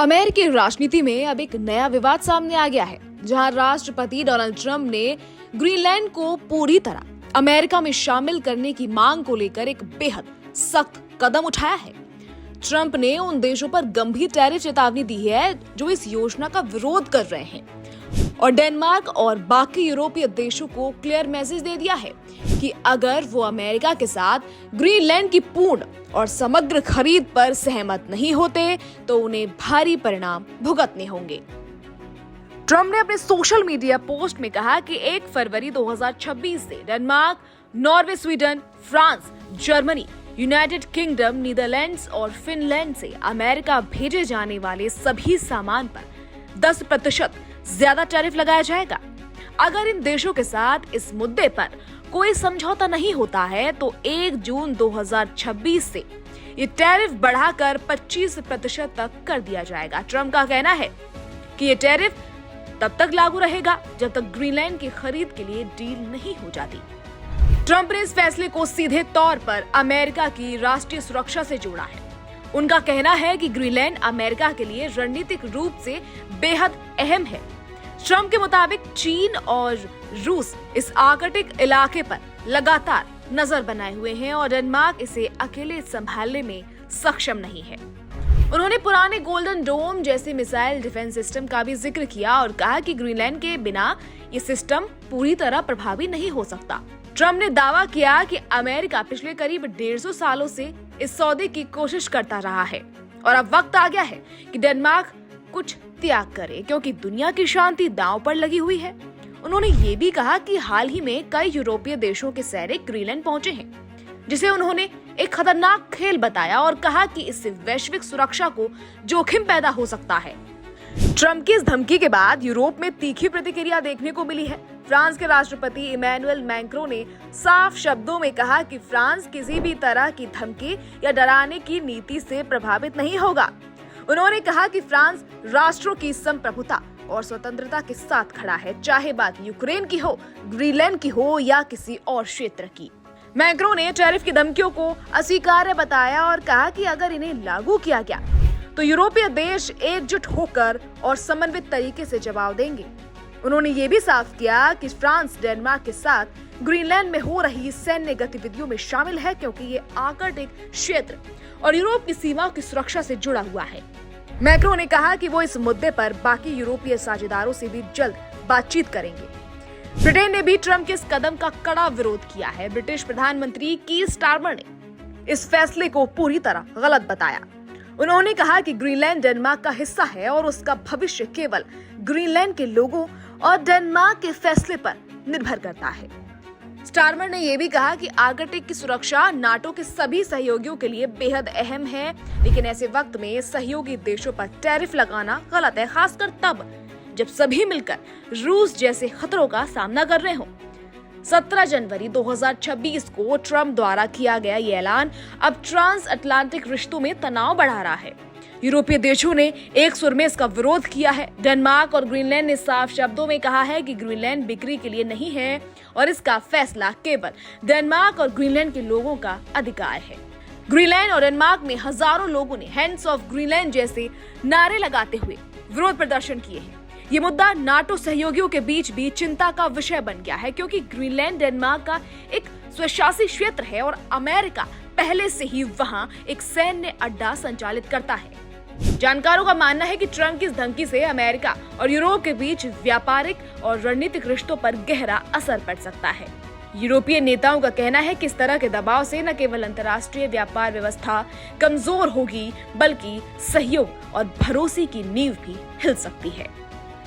अमेरिकी राजनीति में अब एक नया विवाद सामने आ गया है, जहां राष्ट्रपति डोनाल्ड ट्रंप ने ग्रीनलैंड को पूरी तरह अमेरिका में शामिल करने की मांग को लेकर एक बेहद सख्त कदम उठाया है। ट्रंप ने उन देशों पर गंभीर टैरिफ चेतावनी दी है जो इस योजना का विरोध कर रहे हैं, और डेनमार्क और बाकी यूरोपीय देशों को क्लियर मैसेज दे दिया है कि अगर वो अमेरिका के साथ ग्रीनलैंड की पूर्ण और समग्र खरीद पर सहमत नहीं होते तो उन्हें भारी परिणाम भुगतने होंगे। ट्रंप ने अपने सोशल मीडिया पोस्ट में कहा कि 1 फरवरी 2026 से Denmark, Norway, Sweden, France, Germany, United kingdom, Netherlands और फिनलैंड से अमेरिका भेजे जाने वाले सभी सामान पर 10% ज्यादा टैरिफ लगाया जाएगा। अगर इन देशों के साथ इस मुद्दे पर कोई समझौता नहीं होता है तो 1 जून 2026 से ये टैरिफ बढ़ाकर 25% तक कर दिया जाएगा। ट्रंप का कहना है कि ये टैरिफ तब तक लागू रहेगा जब तक ग्रीनलैंड की खरीद के लिए डील नहीं हो जाती। ट्रंप ने इस फैसले को सीधे तौर पर अमेरिका की राष्ट्रीय सुरक्षा से जोड़ा है। उनका कहना है कि ग्रीनलैंड अमेरिका के लिए रणनीतिक रूप से बेहद अहम है। ट्रंप के मुताबिक चीन और रूस इस आर्कटिक इलाके पर लगातार नजर बनाए हुए हैं और डेनमार्क इसे अकेले संभालने में सक्षम नहीं है। उन्होंने पुराने गोल्डन डोम जैसे मिसाइल डिफेंस सिस्टम का भी जिक्र किया और कहा कि ग्रीनलैंड के बिना ये सिस्टम पूरी तरह प्रभावी नहीं हो सकता। ट्रंप ने दावा किया कि अमेरिका पिछले करीब 150 सालों से इस सौदे की कोशिश करता रहा है और अब वक्त आ गया है कि डेनमार्क कुछ त्याग करे, क्योंकि दुनिया की शांति दांव पर लगी हुई है। उन्होंने ये भी कहा कि हाल ही में कई यूरोपीय देशों के सैनिक ग्रीनलैंड पहुंचे हैं, जिसे उन्होंने एक खतरनाक खेल बताया और कहा कि इससे वैश्विक सुरक्षा को जोखिम पैदा हो सकता है। ट्रंप की इस धमकी के बाद यूरोप में तीखी प्रतिक्रिया देखने को मिली है। फ्रांस के राष्ट्रपति इमैनुअल मैक्रों ने साफ शब्दों में कहा कि फ्रांस किसी भी तरह की धमकी या डराने की नीति से प्रभावित नहीं होगा। उन्होंने कहा कि फ्रांस राष्ट्रों की संप्रभुता और स्वतंत्रता के साथ खड़ा है, चाहे बात यूक्रेन की हो, ग्रीनलैंड की हो या किसी और क्षेत्र की। मैक्रों ने टैरिफ की धमकियों को अस्वीकार्य बताया और कहा कि अगर इन्हें लागू किया गया तो यूरोपीय देश एकजुट होकर और समन्वित तरीके से जवाब देंगे। उन्होंने ये भी साफ किया कि फ्रांस डेनमार्क के साथ ग्रीनलैंड में हो रही सैन्य गतिविधियों में शामिल है, क्योंकि ये आर्कटिक क्षेत्र और यूरोप की सीमाओं की सुरक्षा से जुड़ा हुआ है। मैक्रों ने कहा कि वो इस मुद्दे पर बाकी यूरोपीय साझेदारों से भी जल्द बातचीत करेंगे। ब्रिटेन ने भी ट्रंप के इस कदम का कड़ा विरोध किया है। ब्रिटिश प्रधानमंत्री कीर स्टारमर ने इस फैसले को पूरी तरह गलत बताया। उन्होंने कहा कि ग्रीनलैंड डेनमार्क का हिस्सा है और उसका भविष्य केवल ग्रीनलैंड के लोगों और डेनमार्क के फैसले पर निर्भर करता है। स्टारमर ने यह भी कहा कि आर्कटिक की सुरक्षा नाटो के सभी सहयोगियों के लिए बेहद अहम है, लेकिन ऐसे वक्त में सहयोगी देशों पर टैरिफ लगाना गलत है, खासकर तब जब सभी मिलकर रूस जैसे खतरों का सामना कर रहे हों। 17 जनवरी 2026 को ट्रंप द्वारा किया गया ये ऐलान अब ट्रांस अटलांटिक रिश्तों में तनाव बढ़ा रहा है। यूरोपीय देशों ने एक सुर में इसका विरोध किया है। डेनमार्क और ग्रीनलैंड ने साफ शब्दों में कहा है कि ग्रीनलैंड बिक्री के लिए नहीं है और इसका फैसला केवल डेनमार्क और ग्रीनलैंड के लोगों का अधिकार है। ग्रीनलैंड और डेनमार्क में हजारों लोगों ने हैंड्स ऑफ ग्रीनलैंड जैसे नारे लगाते हुए विरोध प्रदर्शन किए हैं। ये मुद्दा नाटो सहयोगियों के बीच भी चिंता का विषय बन गया है, क्योंकि ग्रीनलैंड डेनमार्क का एक स्वशासी क्षेत्र है और अमेरिका पहले से ही वहां एक सैन्य अड्डा संचालित करता है। जानकारों का मानना है कि ट्रंप की इस धमकी से अमेरिका और यूरोप के बीच व्यापारिक और रणनीतिक रिश्तों पर गहरा असर पड़ सकता है। यूरोपीय नेताओं का कहना है कि इस तरह के दबाव से न केवल अंतर्राष्ट्रीय व्यापार व्यवस्था कमजोर होगी, बल्कि सहयोग और भरोसे की नींव भी हिल सकती है।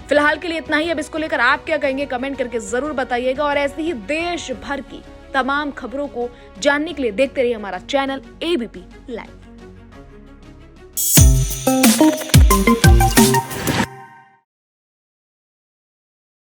फिलहाल के लिए इतना ही। अब इसको लेकर आप क्या कहेंगे, कमेंट करके जरूर बताइएगा और ऐसे ही देश भर की तमाम खबरों को जानने के लिए देखते रहिए हमारा चैनल ABP लाइव।